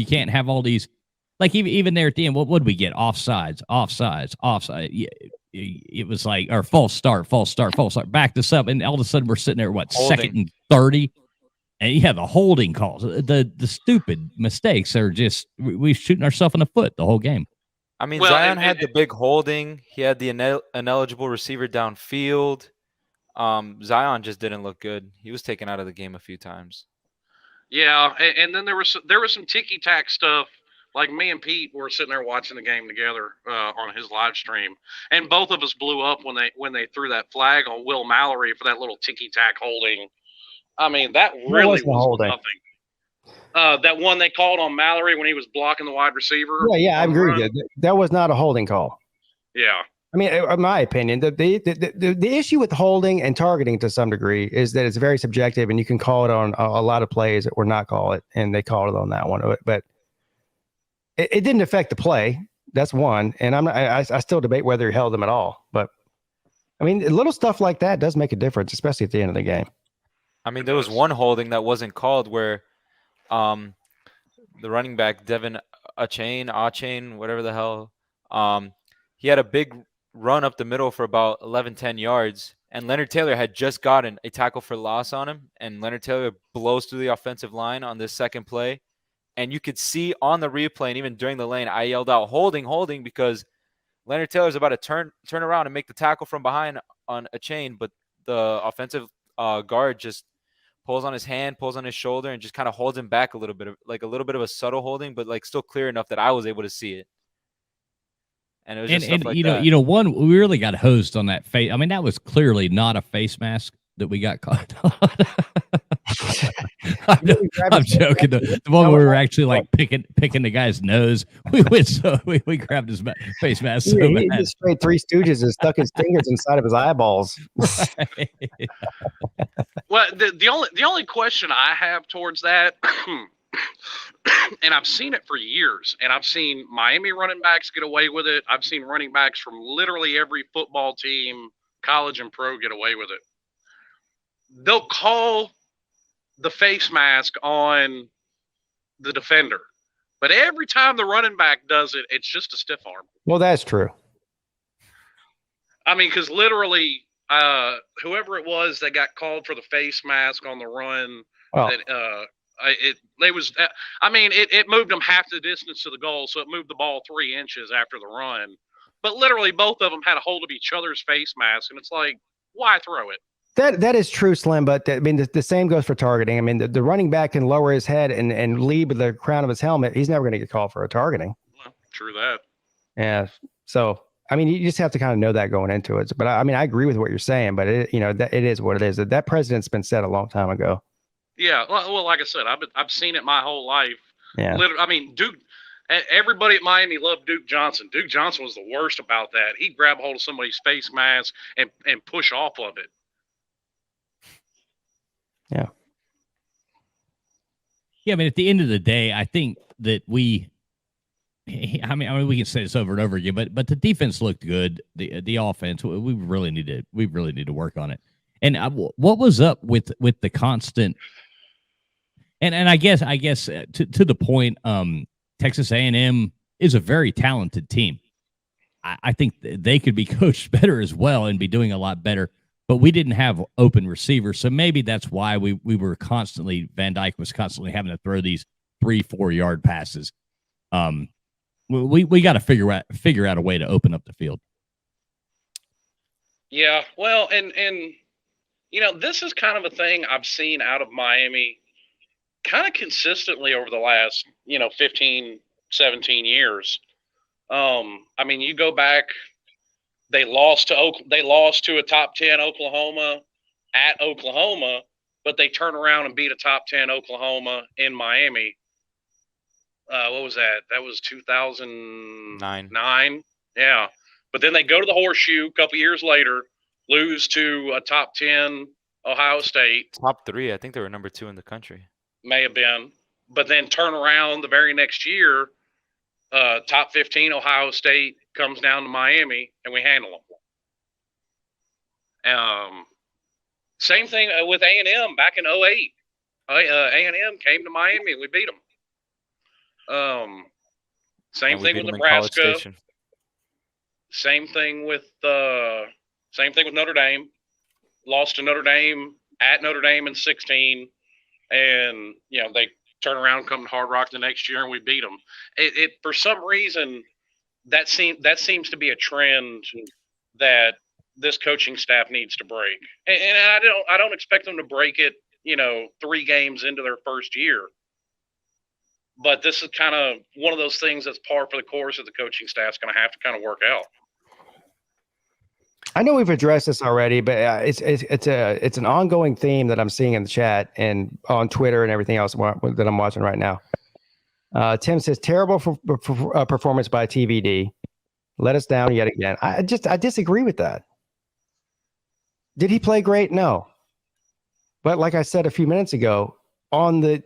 can't have all these, like even there at the end, what would we get? Offsides. It was like, or false start, back this up. And all of a sudden we're sitting there, Holding. 2nd and 30? And you have the holding calls. The stupid mistakes are just, we're shooting ourselves in the foot the whole game. I mean, Zion had the big holding. He had the ineligible receiver downfield. Zion just didn't look good. He was taken out of the game a few times. Yeah, and then there was some ticky-tack stuff. Like me and Pete were sitting there watching the game together on his live stream, and both of us blew up when they threw that flag on Will Mallory for that little ticky-tack holding. I mean, that really was nothing. That one they called on Mallory when he was blocking the wide receiver. Yeah, I agree with you. That was not a holding call. Yeah. I mean, in my opinion, the issue with holding and targeting to some degree is that it's very subjective, and you can call it on a lot of plays or not call it, and they called it on that one. But it didn't affect the play. That's one, and I still debate whether he held them at all. But I mean, little stuff like that does make a difference, especially at the end of the game. I mean, there was one holding that wasn't called where the running back, Devin Achane, whatever the hell, he had a big run up the middle for about 10 yards, and Leonard Taylor had just gotten a tackle for loss on him, and Leonard Taylor blows through the offensive line on this second play, and you could see on the replay and even during the lane, I yelled out, holding, because Leonard Taylor's about to turn around and make the tackle from behind on a chain, but the offensive guard just pulls on his hand, pulls on his shoulder, and just kind of holds him back a little bit of a subtle holding, but like still clear enough that I was able to see it. And it was just stuff like that. One, we really got hosed on that face. I mean, that was clearly not a face mask that we got caught on. I'm joking. The one where we were actually like picking the guy's nose, we grabbed his face mask. So he just straight Three Stooges and stuck his fingers inside of his eyeballs. Well, the only question I have towards that, and I've seen it for years, and I've seen Miami running backs get away with it. I've seen running backs from literally every football team, college and pro, get away with it. They'll call the face mask on the defender, but every time the running back does it, it's just a stiff arm. Well, that's true. I mean, because literally, whoever it was that got called for the face mask on the run, it moved them half the distance to the goal, so it moved the ball 3 inches after the run. But literally, both of them had a hold of each other's face mask, and it's like, why throw it? That is true, Slim, but I mean, the same goes for targeting. I mean, the running back can lower his head and lead with the crown of his helmet. He's never going to get called for a targeting. Well, true that. Yeah. So, I mean, you just have to kind of know that going into it. But I mean, I agree with what you're saying, but it is what it is. That precedent's been set a long time ago. Yeah. Well, like I said, I've seen it my whole life. Yeah. Literally, I mean, Duke. Everybody at Miami loved Duke Johnson. Duke Johnson was the worst about that. He'd grab hold of somebody's face mask and push off of it. Yeah. Yeah, I mean, at the end of the day, I think that we can say this over and over again, but the defense looked good. The offense, we really need to work on it. And what was up with the constant? And I guess to the point, Texas A&M is a very talented team. I think they could be coached better as well and be doing a lot better. But we didn't have open receivers, so maybe that's why we were constantly, Van Dyke was constantly having to throw these 3-4 yard passes. We got to figure out a way to open up the field. Yeah, well, and this is kind of a thing I've seen out of Miami kind of consistently over the last 15, 17 years. I mean, you go back. They lost to a top 10 Oklahoma at Oklahoma, but they turn around and beat a top 10 Oklahoma in Miami. What was that? That was 2009. Yeah. But then they go to the Horseshoe a couple years later, lose to a top 10 Ohio State. Top 3. I think they were number 2 in the country. May have been. But then turn around the very next year, top 15 Ohio State comes down to Miami, and we handle them. Same thing with A&M back in 2008. A&M came to Miami, and we beat them. Same And we thing beat with them in College Nebraska. Station. Same thing with Notre Dame. Lost to Notre Dame at Notre Dame in 16, and they turn around, come to Hard Rock the next year, and we beat them. It for some reason that seems to be a trend that this coaching staff needs to break, and I don't expect them to break it 3 games into their first year. But this is kind of one of those things that's par for the course that the coaching staff's going to have to kind of work out. I know we've addressed this already, but it's an ongoing theme that I'm seeing in the chat and on Twitter and everything else that I'm watching right now. Tim says terrible performance by TVD. Let us down yet again. I disagree with that. Did he play great? No. But like I said a few minutes ago, on the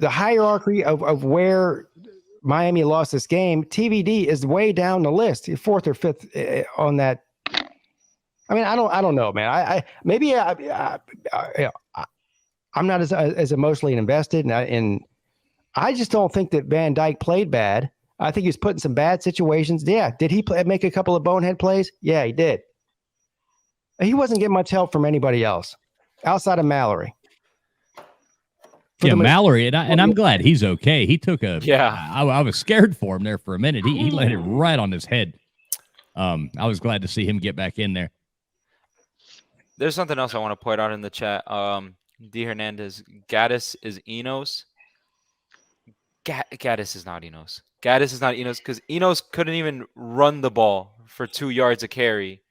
hierarchy of where Miami lost this game, TVD is way down the list, 4th or 5th on that. I mean, I don't know, man. I'm not as emotionally invested, and I just don't think that Van Dyke played bad. I think he was put in some bad situations. Yeah, did he make a couple of bonehead plays? Yeah, he did. He wasn't getting much help from anybody else outside of Mallory. Yeah, Mallory, and I'm glad he's okay. He took a I was scared for him there for a minute. He let it right on his head. I was glad to see him get back in there. There's something else I want to point out in the chat. D. Hernandez, Gaddis is Enos. Gaddis is not Enos. Gaddis is not Enos because Enos couldn't even run the ball for 2 yards a carry.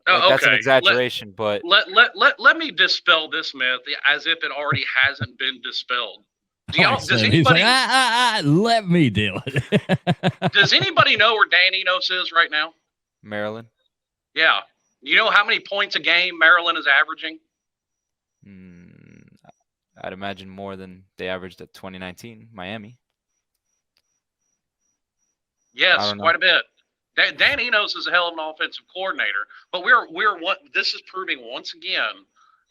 Like, that's an exaggeration, but let me dispel this myth as if it already hasn't been dispelled. Does anybody? Let me do it. Does anybody know where Dan Enos is right now? Maryland. Yeah, you know how many points a game Maryland is averaging? I'd imagine more than they averaged at 2019 Miami. Yes, quite a bit. Dan Enos is a hell of an offensive coordinator, but this is proving once again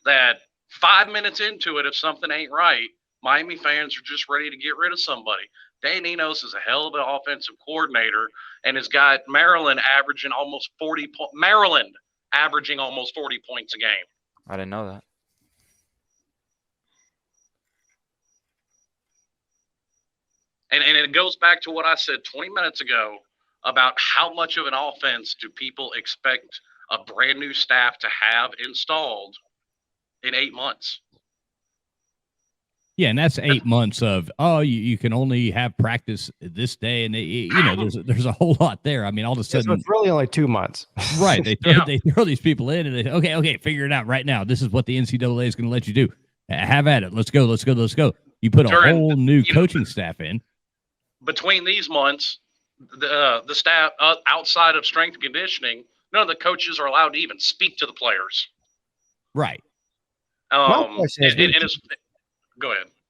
that 5 minutes into it, if something ain't right, Miami fans are just ready to get rid of somebody. Dan Enos is a hell of an offensive coordinator and has got Maryland averaging almost 40 points a game. I didn't know that. And it goes back to what I said 20 minutes ago about how much of an offense do people expect a brand new staff to have installed in 8 months. Yeah, and that's 8 months of you can only have practice this day, and there's a whole lot there. I mean, all of a sudden, so it's really only 2 months, right? They throw these people in, and they okay, figure it out right now. This is what the NCAA is going to let you do. Have at it. Let's go. You put a whole new coaching staff in. Between these months, the staff outside of strength and conditioning, none of the coaches are allowed to even speak to the players. Right. My question is, go ahead.